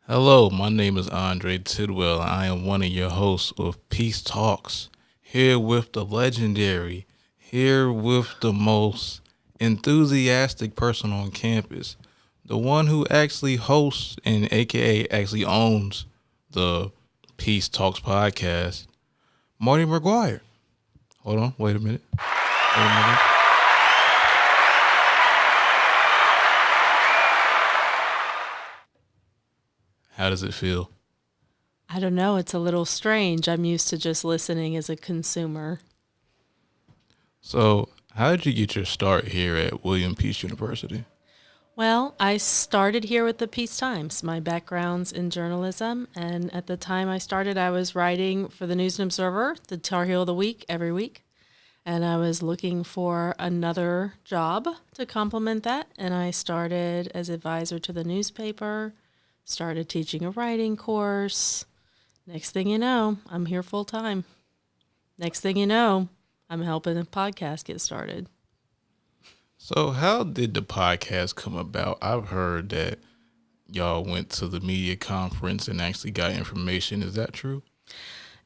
Hello, my name is Andre Tidwell. And I am one of your hosts of Peace Talks. Here with the legendary, here with the most enthusiastic person on campus, the one who actually hosts and AKA actually owns the Peace Talks podcast, Marty McGuire. Hold on, wait a minute. Wait a minute. How does it feel? I don't know. It's a little strange. I'm used to just listening as a consumer. So, how did you get your start here at William Peace University? Well, I started here with the Peace Times. My background's in journalism, and at the time I started, I was writing for the News and Observer, the Tar Heel of the Week, every week. And I was looking for another job to complement that, and I started as advisor to the newspaper, started teaching a writing course. Next thing you know, I'm here full time. Next thing you know, I'm helping a podcast get started. So, how did the podcast come about? I've heard that y'all went to the media conference and actually got information. Is that true?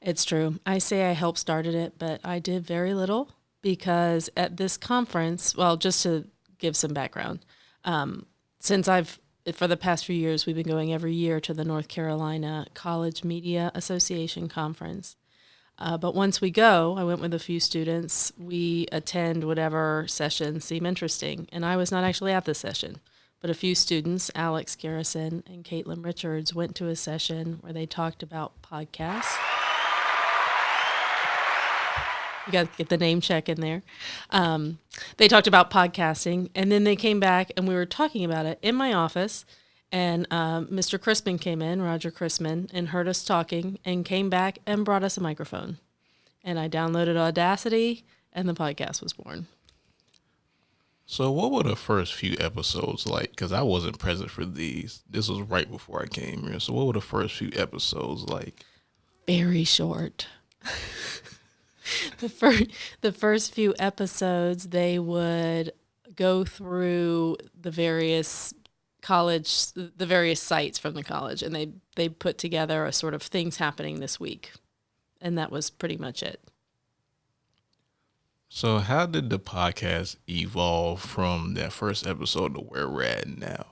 It's true. I say I helped started it, but I did very little because at this conference, well, just to give some background, since for the past few years, we've been going every year to the North Carolina College Media Association conference. But once we go, I went with a few students, we attend whatever sessions seem interesting. And I was not actually at the session, but a few students, Alex Garrison and Caitlin Richards, went to a session where they talked about podcasts. You got to get the name check in there. They talked about podcasting, and then they came back, and we were talking about it in my office. And Mr. Crispin came in, Roger Crispin, and heard us talking, and came back and brought us a microphone. And I downloaded Audacity, and the podcast was born. So, what were the first few episodes like? Because I wasn't present for these. This was right before I came here. So, what were the first few episodes like? Very short. The first few episodes, they would go through the various sites from the college, and they put together a sort of things happening this week, and that was pretty much it. So, how did the podcast evolve from that first episode to where we're at now?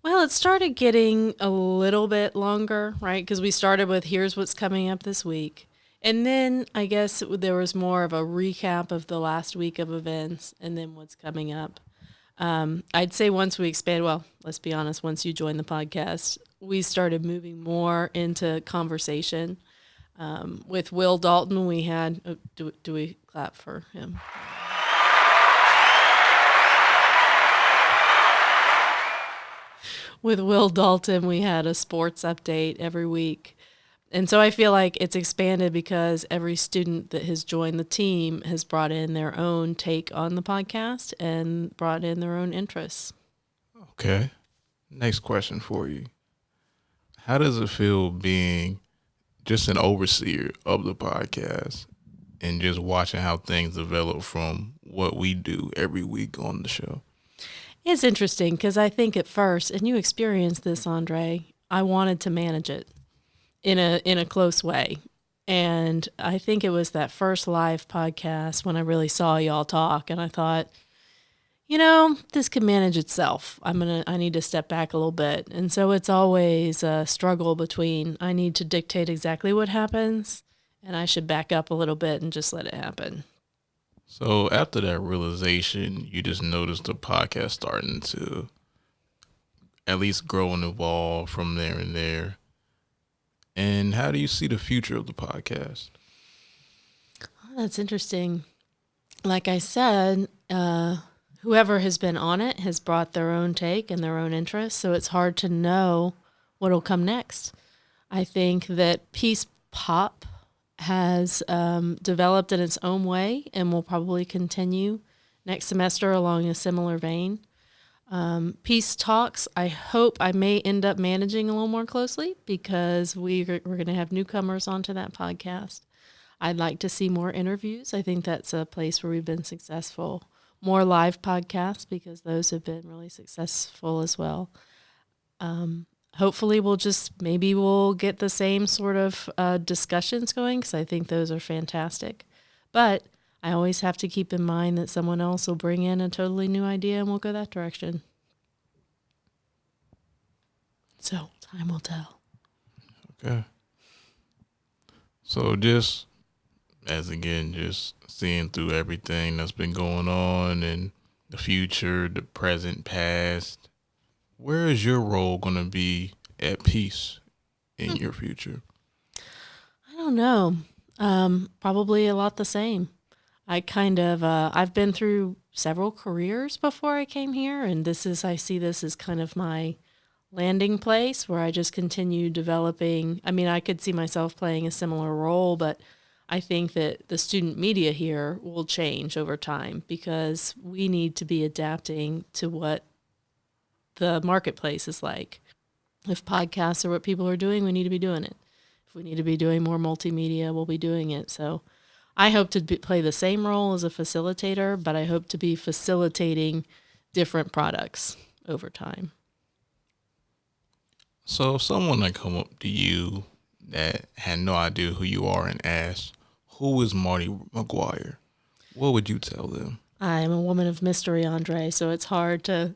Well, it started getting a little bit longer, right? Because we started with here's what's coming up this week. And then I guess there was more of a recap of the last week of events and then what's coming up. I'd say once we expand, well, let's be honest, once you join the podcast, we started moving more into conversation. With Will Dalton, we had, do we clap for him? With Will Dalton, we had a sports update every week. And so I feel like it's expanded because every student that has joined the team has brought in their own take on the podcast and brought in their own interests. Okay. Next question for you. How does it feel being just an overseer of the podcast and just watching how things develop from what we do every week on the show? It's interesting because I think at first, and you experienced this, Andre, I wanted to manage it in a close way. And I think it was that first live podcast when I really saw y'all talk, and I thought, this can manage itself. I need to step back a little bit. And so it's always a struggle between I need to dictate exactly what happens and I should back up a little bit and just let it happen. So after that realization, you just noticed the podcast starting to at least grow and evolve from there and there. And how do you see the future of the podcast? Oh, that's interesting. Like I said, whoever has been on it has brought their own take and their own interests, so it's hard to know what will come next. I think that Peace Pop has developed in its own way and will probably continue next semester along a similar vein. Peace Talks, I hope I may end up managing a little more closely because we're going to have newcomers onto that podcast. I'd like to see more interviews. I think that's a place where we've been successful. More live podcasts because those have been really successful as well. hopefully we'll get the same sort of discussions going, because I think those are fantastic. But I always have to keep in mind that someone else will bring in a totally new idea and we'll go that direction. So time will tell. Okay. So just just seeing through everything that's been going on and the future, the present, past, where is your role going to be at peace in your future? I don't know. Probably a lot the same. I've been through several careers before I came here, and I see this as kind of my landing place where I just continue developing. I mean, I could see myself playing a similar role, but I think that the student media here will change over time because we need to be adapting to what the marketplace is like. If podcasts are what people are doing, we need to be doing it. If we need to be doing more multimedia, we'll be doing it. So I hope to play the same role as a facilitator, but I hope to be facilitating different products over time. So if someone that come up to you that had no idea who you are and asked, who is Marty McGuire? What would you tell them? I'm a woman of mystery, Andre, so it's hard to...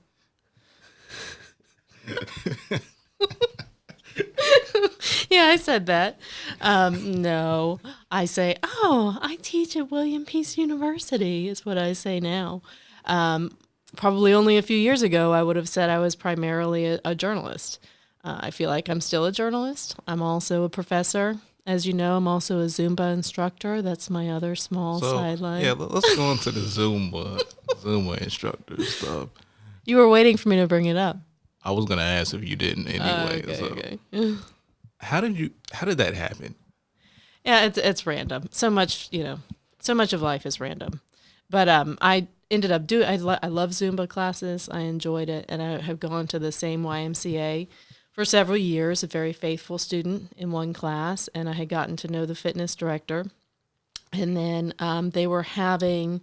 Yeah, I said that. No, I say, I teach at William Peace University is what I say now. Probably only a few years ago, I would have said I was primarily a journalist. I feel like I'm still a journalist. I'm also a professor. As you know, I'm also a Zumba instructor. That's my other small sideline. Yeah, let's go into the Zumba instructor stuff. You were waiting for me to bring it up. I was gonna ask if you didn't anyway. Okay. How did that happen? Yeah, it's random. So much of life is random. But I ended up I love Zumba classes. I enjoyed it, and I have gone to the same YMCA for several years, a very faithful student in one class, and I had gotten to know the fitness director. And then they were having,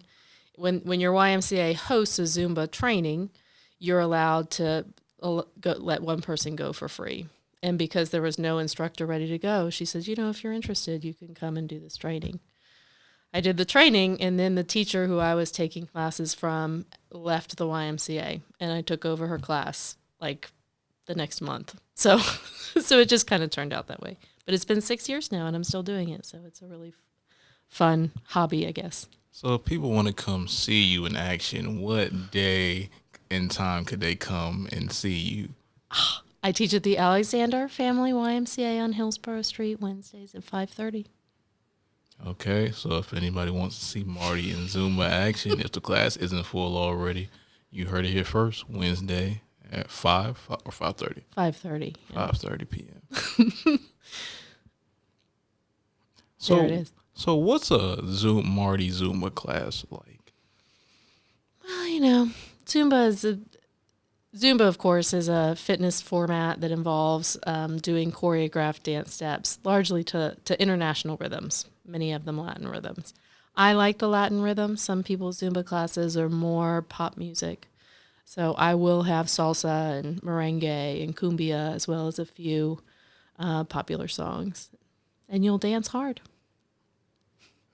when your YMCA hosts a Zumba training, you're allowed to let one person go for free. And because there was no instructor ready to go, she said, if you're interested, you can come and do this training. I did the training, and then the teacher who I was taking classes from left the YMCA, and I took over her class like the next month. So it just kind of turned out that way. But it's been 6 years now, and I'm still doing it. So it's a really fun hobby, I guess. So if people want to come see you in action, what day and time could they come and see you? I teach at the Alexander Family YMCA on Hillsborough Street Wednesdays at 5:30. Okay, so if anybody wants to see Marty in Zumba action, if the class isn't full already, you heard it here first, Wednesday at 5 or 5:30? 5:30. Yeah. 5:30 p.m. So, there it is. So what's a Marty Zumba class like? Well, Zumba, of course, is a fitness format that involves doing choreographed dance steps, largely to international rhythms, many of them Latin rhythms. I like the Latin rhythms. Some people's Zumba classes are more pop music. So I will have salsa and merengue and cumbia, as well as a few popular songs. And you'll dance hard.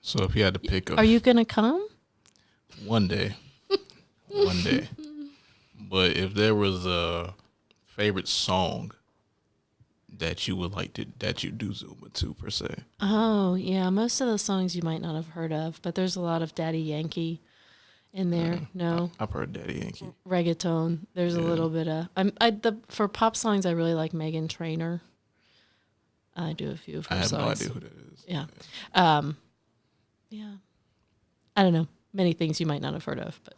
So if you had to pick Are you going to come? One day. One day. But if there was a favorite song that you would that you do Zumba to per se. Oh, yeah. Most of the songs you might not have heard of, but there's a lot of Daddy Yankee in there. No. I've heard Daddy Yankee. Reggaeton. There's a little bit of, for pop songs, I really like Meghan Trainor. I do a few of her songs. I have no idea who that is. Yeah. Yeah. I don't know. Many things you might not have heard of, but.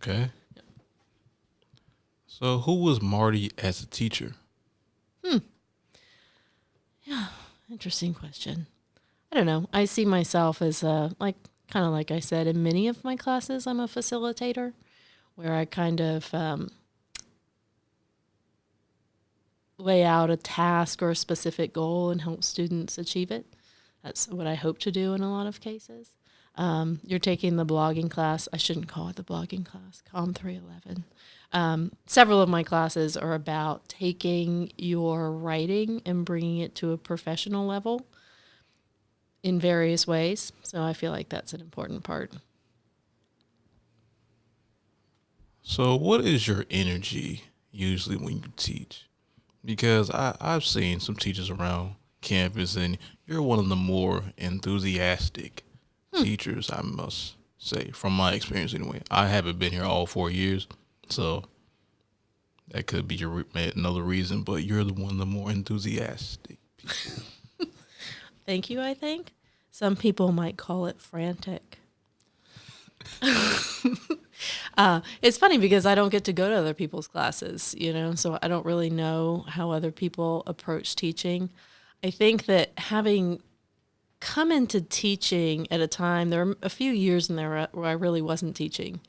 Okay. Yeah. So who was Marty as a teacher? Yeah. Interesting question. I don't know. I see myself as kind of like I said, in many of my classes, I'm a facilitator where I kind of lay out a task or a specific goal and help students achieve it. That's what I hope to do in a lot of cases. You're taking the blogging class. I shouldn't call it the blogging class, Com 311. Several of my classes are about taking your writing and bringing it to a professional level in various ways. So I feel like that's an important part. So, what is your energy usually when you teach? Because I've seen some teachers around campus, and you're one of the more enthusiastic teachers, I must say, from my experience anyway. I haven't been here all 4 years, so that could be another reason, but you're the one of the more enthusiastic people. Thank you, I think. Some people might call it frantic. It's funny because I don't get to go to other people's classes, so I don't really know how other people approach teaching. I think that having come into teaching at a time, there were a few years in there where I really wasn't teaching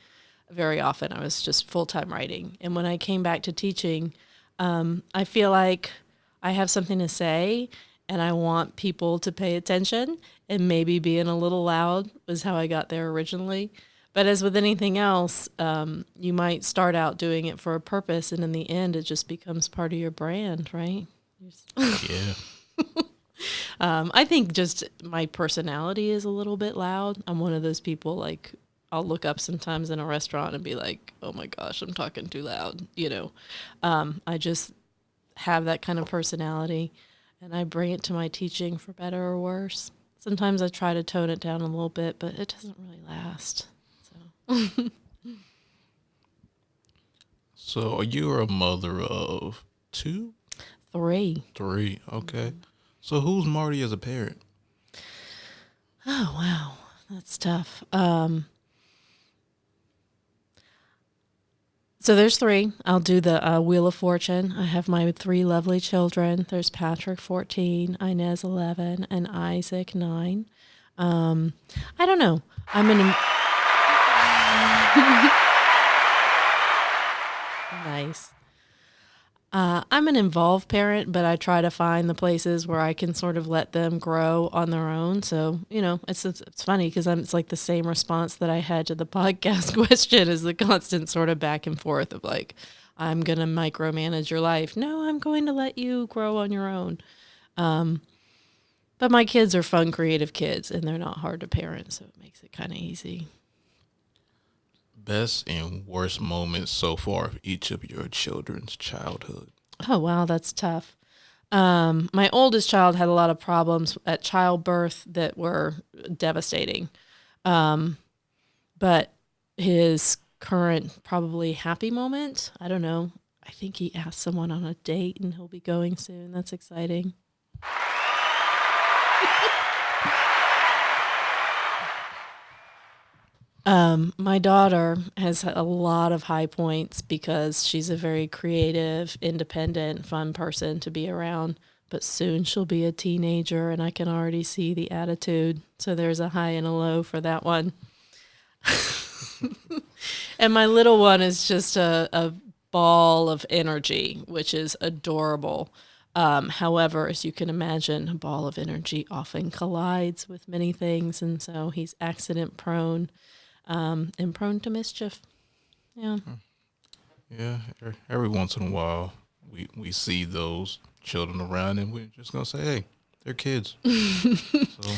very often. I was just full-time writing. And when I came back to teaching, I feel like I have something to say and I want people to pay attention, and maybe being a little loud was how I got there originally. But as with anything else, you might start out doing it for a purpose, and in the end, it just becomes part of your brand, right? Yeah. I think just my personality is a little bit loud. I'm one of those people, like, I'll look up sometimes in a restaurant and be like, oh my gosh, I'm talking too loud, I just have that kind of personality, and I bring it to my teaching for better or worse. Sometimes I try to tone it down a little bit, but it doesn't really last. So, you're a mother of two? 3. Three. Okay. So, who's Marty as a parent? Oh, wow. That's tough. So there's 3. I'll do the Wheel of Fortune. I have my 3 lovely children. There's Patrick, 14, Inez, 11, and Isaac, 9. I don't know. Nice. I'm an involved parent, but I try to find the places where I can sort of let them grow on their own. So, it's funny because it's like the same response that I had to the podcast question, is the constant sort of back and forth of like, I'm going to micromanage your life. No, I'm going to let you grow on your own. But my kids are fun, creative kids, and they're not hard to parent, so it makes it kind of easy. Best and worst moments so far of each of your children's childhood? Oh, wow, that's tough. My oldest child had a lot of problems at childbirth that were devastating. But his current probably happy moment, I don't know. I think he asked someone on a date and he'll be going soon. That's exciting. My daughter has a lot of high points because she's a very creative, independent, fun person to be around. But soon she'll be a teenager, and I can already see the attitude. So there's a high and a low for that one. And my little one is just a ball of energy, which is adorable. However, as you can imagine, a ball of energy often collides with many things, and so he's accident prone. And prone to mischief. Yeah. Yeah. Every once in a while, we see those children around, and we're just gonna say, "Hey, they're kids." So.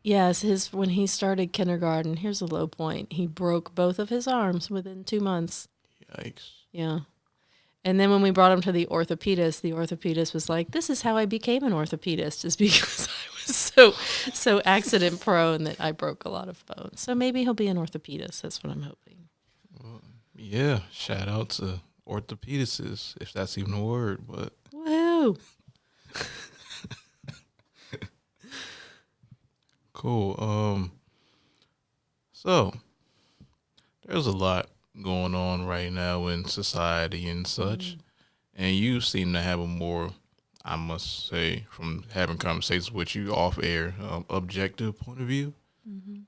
Yes, when he started kindergarten, here's a low point. He broke both of his arms within 2 months. Yikes. Yeah. And then when we brought him to the orthopedist was like, "This is how I became an orthopedist, is because I was so accident prone that I broke a lot of bones." So maybe he'll be an orthopedist. That's what I'm hoping. Well, yeah. Shout out to orthopedicists, if that's even a word. But woo. Cool. So there's a lot going on right now in society and such, and you seem to have a more, I must say, from having conversations with you off air, objective point of view. Mm-hmm.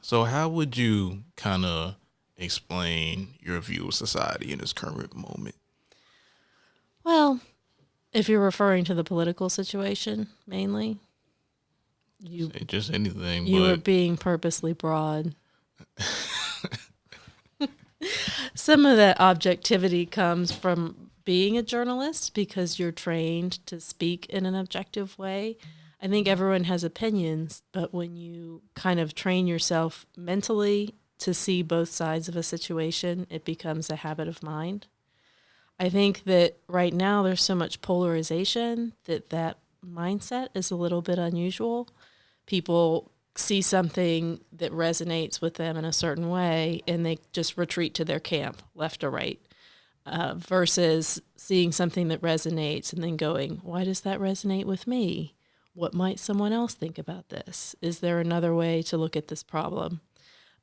So how would you kind of explain your view of society in this current moment? Well, if you're referring to the political situation mainly. You Say just anything, you are but being purposely broad. Some of that objectivity comes from being a journalist because you're trained to speak in an objective way. I think everyone has opinions, but when you kind of train yourself mentally to see both sides of a situation, it becomes a habit of mind. I think that right now there's so much polarization that mindset is a little bit unusual. People see something that resonates with them in a certain way and they just retreat to their camp, left or right, versus seeing something that resonates and then going, why does that resonate with me? What might someone else think about this? Is there another way to look at this problem?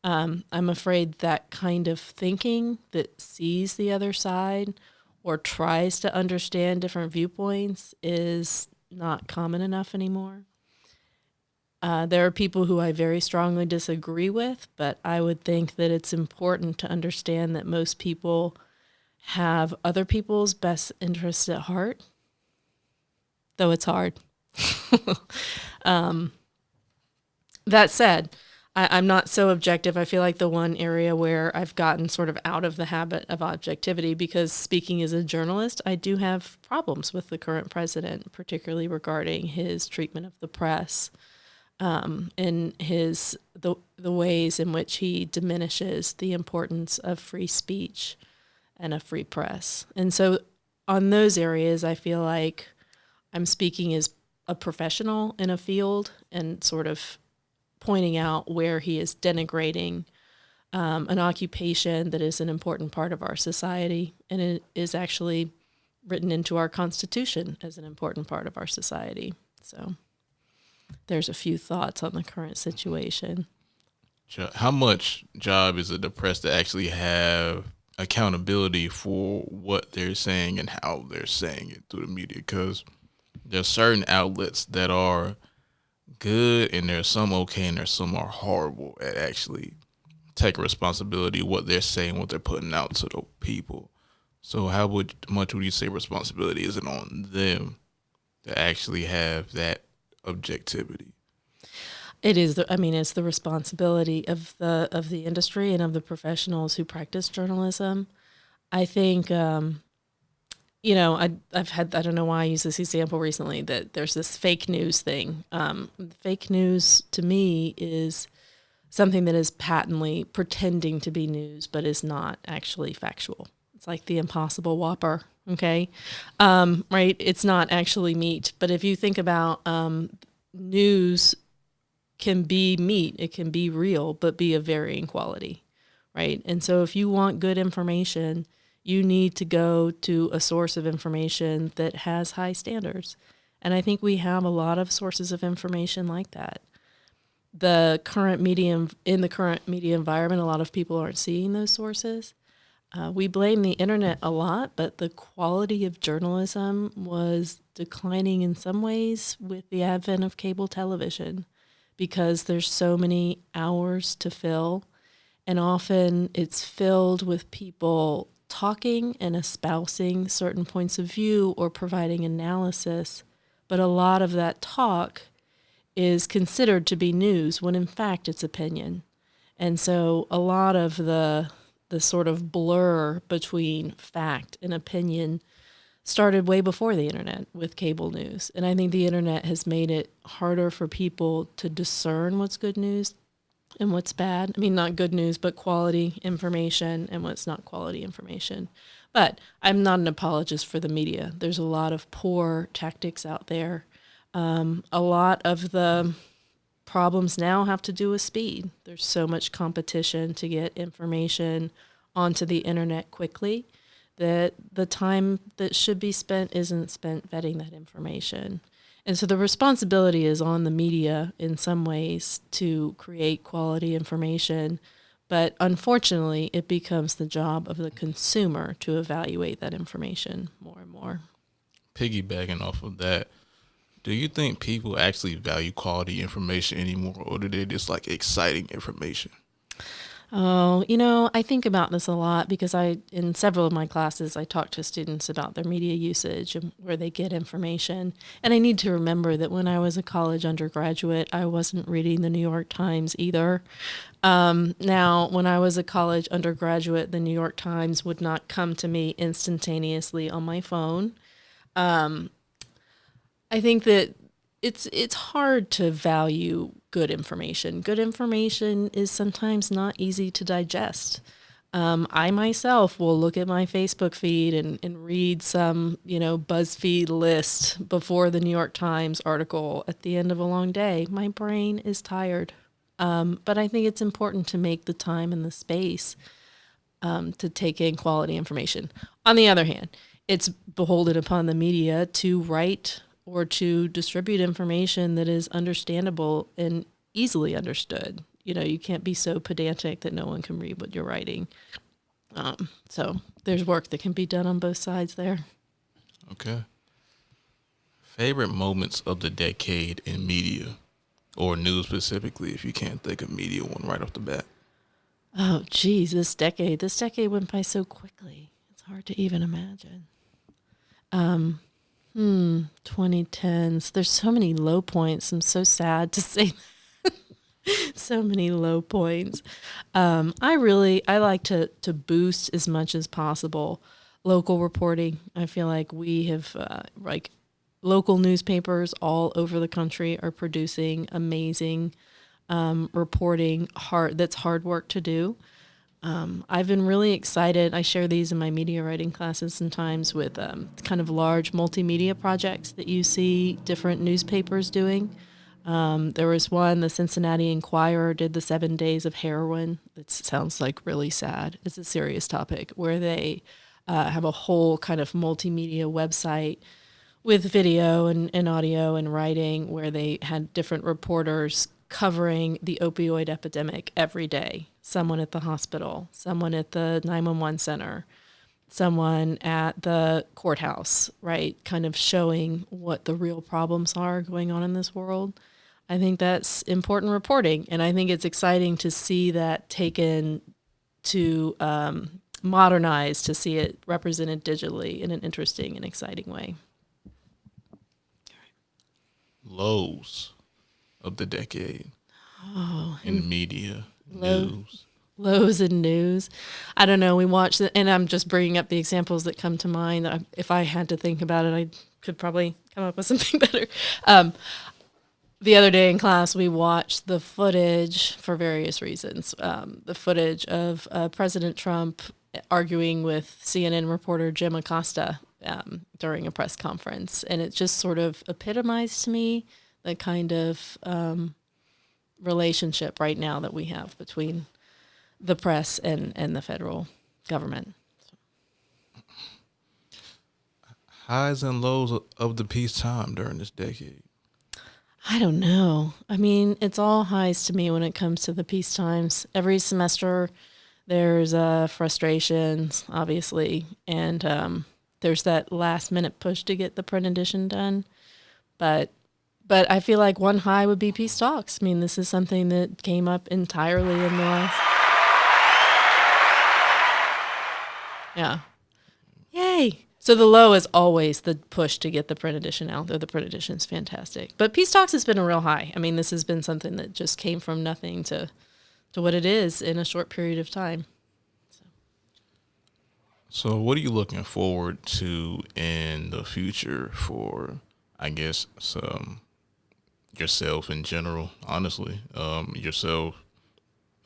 I'm afraid that kind of thinking that sees the other side or tries to understand different viewpoints is not common enough anymore. There are people who I very strongly disagree with, but I would think that it's important to understand that most people have other people's best interests at heart, though it's hard. That said, I'm not so objective. I feel like the one area where I've gotten sort of out of the habit of objectivity, because speaking as a journalist, I do have problems with the current president, particularly regarding his treatment of the press, and the ways in which he diminishes the importance of free speech and a free press. And so on those areas, I feel like I'm speaking as a professional in a field and sort of pointing out where he is denigrating an occupation that is an important part of our society, and it is actually written into our Constitution as an important part of our society. So there's a few thoughts on the current situation. how much job is it the press to actually have accountability for what they're saying and how they're saying it through the media? Because there's certain outlets that are good and there's some okay and there's some are horrible at actually taking responsibility of what they're saying, what they're putting out to the people. So how much would you say responsibility is it on them to actually have that objectivity? It is. It's the responsibility of the industry and of the professionals who practice journalism. I think, I've had. I don't know why I use this example recently. That there's this fake news thing. Fake news to me is something that is patently pretending to be news, but is not actually factual. It's like the Impossible Whopper. Okay, right? It's not actually meat. But if you think about news can be meat, it can be real, but be of varying quality, right? And so if you want good information, you need to go to a source of information that has high standards. And I think we have a lot of sources of information like that. In the current media environment, a lot of people aren't seeing those sources. We blame the internet a lot, but the quality of journalism was declining in some ways with the advent of cable television, because there's so many hours to fill, and often it's filled with people talking and espousing certain points of view or providing analysis, but a lot of that talk is considered to be news when in fact it's opinion. And so a lot of the sort of blur between fact and opinion started way before the internet with cable news. And I think the internet has made it harder for people to discern what's good news and what's bad. I mean, not good news, but quality information and what's not quality information. But I'm not an apologist for the media. There's a lot of poor tactics out there. A lot of the problems now have to do with speed. There's so much competition to get information onto the internet quickly that the time that should be spent isn't spent vetting that information. And so the responsibility is on the media in some ways to create quality information, but unfortunately it becomes the job of the consumer to evaluate that information more and more. Piggybacking off of that, do you think people actually value quality information anymore, or do they just like exciting information? Oh, I think about this a lot because in several of my classes, I talk to students about their media usage and where they get information. And I need to remember that when I was a college undergraduate, I wasn't reading the New York Times either. Now, when I was a college undergraduate, the New York Times would not come to me instantaneously on my phone. I think that it's hard to value good information. Good information is sometimes not easy to digest. I myself will look at my Facebook feed and read some, BuzzFeed list before the New York Times article at the end of a long day. My brain is tired. But I think it's important to make the time and the space to take in quality information. On the other hand, it's beholden upon the media to write or to distribute information that is understandable and easily understood. You can't be so pedantic that no one can read what you're writing. So there's work that can be done on both sides there. Okay. Favorite moments of the decade in media or news specifically, if you can't think of media one right off the bat. Oh, geez, this decade went by so quickly. It's hard to even imagine. 2010s. There's so many low points. I'm so sad to say so many low points. I like to boost as much as possible local reporting. I feel like we have local newspapers all over the country are producing amazing reporting that's hard work to do. I've been really excited. I share these in my media writing classes sometimes with kind of large multimedia projects that you see different newspapers doing. There was one, the Cincinnati Enquirer did the 7 days of heroin. It sounds like really sad. It's a serious topic where they have a whole kind of multimedia website with video and audio and writing where they had different reporters covering the opioid epidemic every day. Someone at the hospital, someone at the 911 center, someone at the courthouse, right? Kind of showing what the real problems are going on in this world. I think that's important reporting. And I think it's exciting to see that taken to modernize, to see it represented digitally in an interesting and exciting way. Lows of the decade in media, news. Lows in news. I don't know. We watched it, and I'm just bringing up the examples that come to mind. If I had to think about it, I could probably come up with something better. The other day in class, we watched the footage for various reasons. The footage of President Trump arguing with CNN reporter Jim Acosta during a press conference. And it just sort of epitomized to me the kind of relationship right now that we have between the press and the federal government. Highs and lows of the peacetime during this decade. I don't know. I mean, it's all highs to me when it comes to the peace times. Every semester, there's frustrations, obviously, and there's that last minute push to get the print edition done. But I feel like one high would be peace talks. I mean, this is something that came up entirely in the last. Yeah. Yay. So the low is always the push to get the print edition out there. The print edition is fantastic. But Peace Talks has been a real high. I mean, this has been something that just came from nothing to what it is in a short period of time. So what are you looking forward to in the future for, I guess, yourself in general, honestly? Yourself,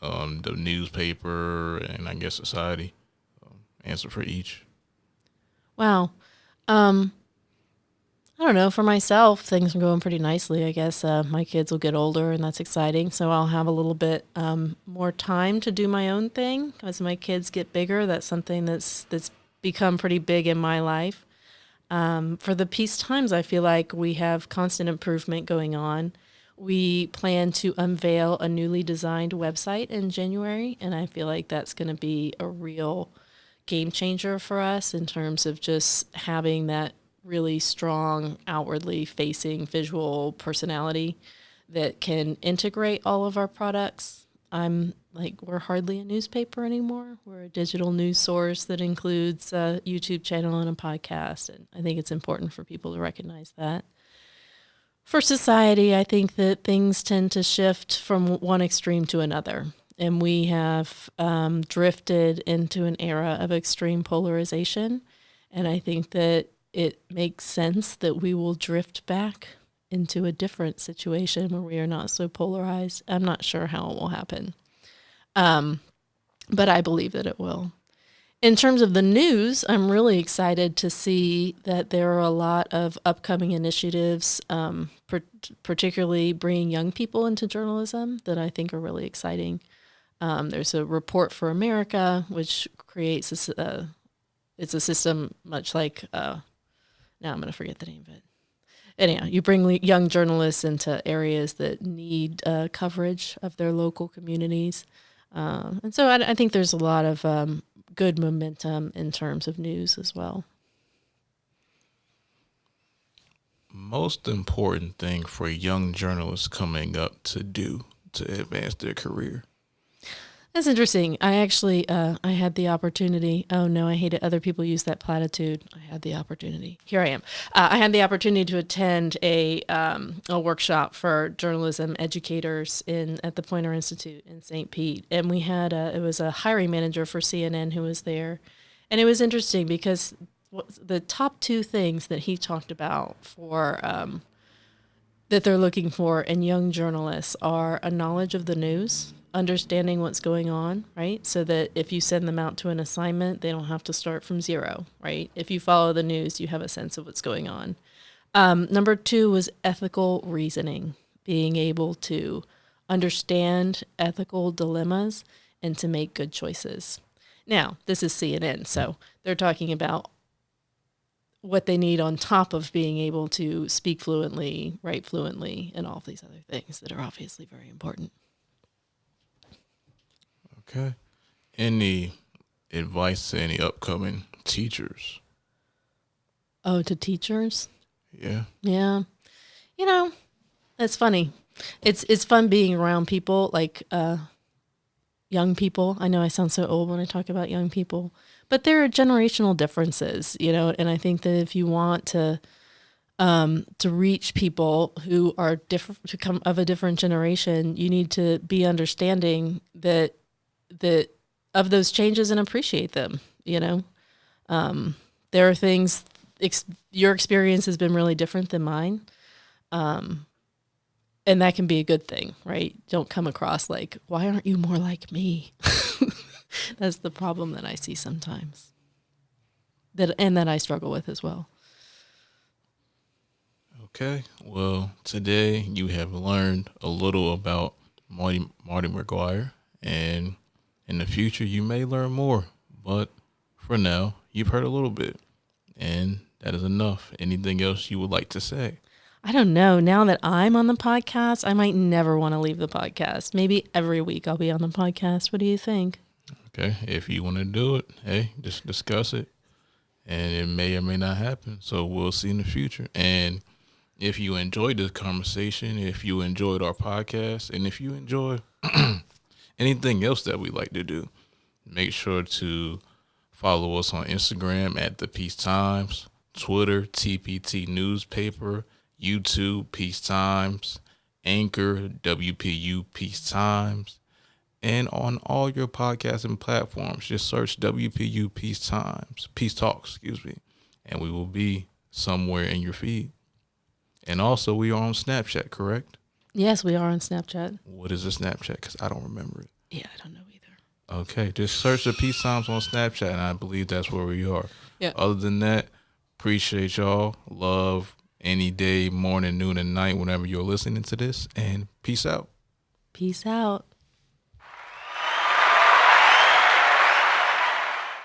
the newspaper, and I guess society. Answer for each. Wow. I don't know. For myself, things are going pretty nicely. I guess my kids will get older, and that's exciting. So I'll have a little bit more time to do my own thing. As my kids get bigger, that's something that's become pretty big in my life. For the peace times, I feel like we have constant improvement going on. We plan to unveil a newly designed website in January, and I feel like that's going to be a real game changer for us in terms of just having that really strong, outwardly facing visual personality that can integrate all of our products. I'm like we're hardly a newspaper anymore. We're a digital news source that includes a YouTube channel and a podcast. And I think it's important for people to recognize that. For society, I think that things tend to shift from one extreme to another. And we have drifted into an era of extreme polarization. And I think that it makes sense that we will drift back into a different situation where we are not so polarized. I'm not sure how it will happen. But I believe that it will. In terms of the news, I'm really excited to see that there are a lot of upcoming initiatives, particularly bringing young people into journalism that I think are really exciting. There's a Report for America, which creates it's a system much like, now I'm going to forget the name of it. Anyhow, you bring young journalists into areas that need coverage of their local communities. And so I think there's a lot of good momentum in terms of news as well. Most important thing for young journalists coming up to do to advance their career? That's interesting. I actually, I had the opportunity. Oh no, I hate it. Other people use that platitude. I had the opportunity. Here I am. I had the opportunity to attend a workshop for journalism educators at the Poynter Institute in St. Pete, and we had it was a hiring manager for CNN who was there, and it was interesting because the top two things that he talked about for that they're looking for in young journalists are a knowledge of the news, understanding what's going on, right? So that if you send them out to an assignment, they don't have to start from zero, right? If you follow the news, you have a sense of what's going on. Number two was ethical reasoning, being able to understand ethical dilemmas and to make good choices. Now, this is CNN, so they're talking about what they need on top of being able to speak fluently, write fluently, and all of these other things that are obviously very important. Okay. Any advice to any upcoming teachers? Oh, to teachers? Yeah. Yeah. You know, it's funny. It's fun being around people like young people. I know I sound so old when I talk about young people, but there are generational differences, and I think that if you want to reach people who are different, to come of a different generation, you need to be understanding that of those changes and appreciate them. There are things, your experience has been really different than mine. And that can be a good thing, right? Don't come across like, why aren't you more like me? That's the problem that I see sometimes. That I struggle with as well. Okay. Well, today you have learned a little about Marty McGuire, and in the future you may learn more. But for now, you've heard a little bit, and that is enough. Anything else you would like to say? I don't know. Now that I'm on the podcast, I might never want to leave the podcast. Maybe every week I'll be on the podcast. What do you think? Okay. If you want to do it, hey, just discuss it. And it may or may not happen. So we'll see in the future. And if you enjoyed this conversation, if you enjoyed our podcast, and if you enjoy anything else that we like to do, make sure to follow us on Instagram at The Peace Times, Twitter, TPT Newspaper, YouTube, Peace Times, Anchor, WPU Peace Times, and on all your podcasting platforms, just search WPU Peace Times, Peace Talks, and we will be somewhere in your feed. And also, we are on Snapchat, correct? Yes, we are on Snapchat. What is a Snapchat? Because I don't remember it. Yeah, I don't know either. Okay, just search the Peace Times on Snapchat, and I believe that's where we are. Yeah. Other than that, appreciate y'all. Love any day, morning, noon, and night, whenever you're listening to this. And peace out. Peace out.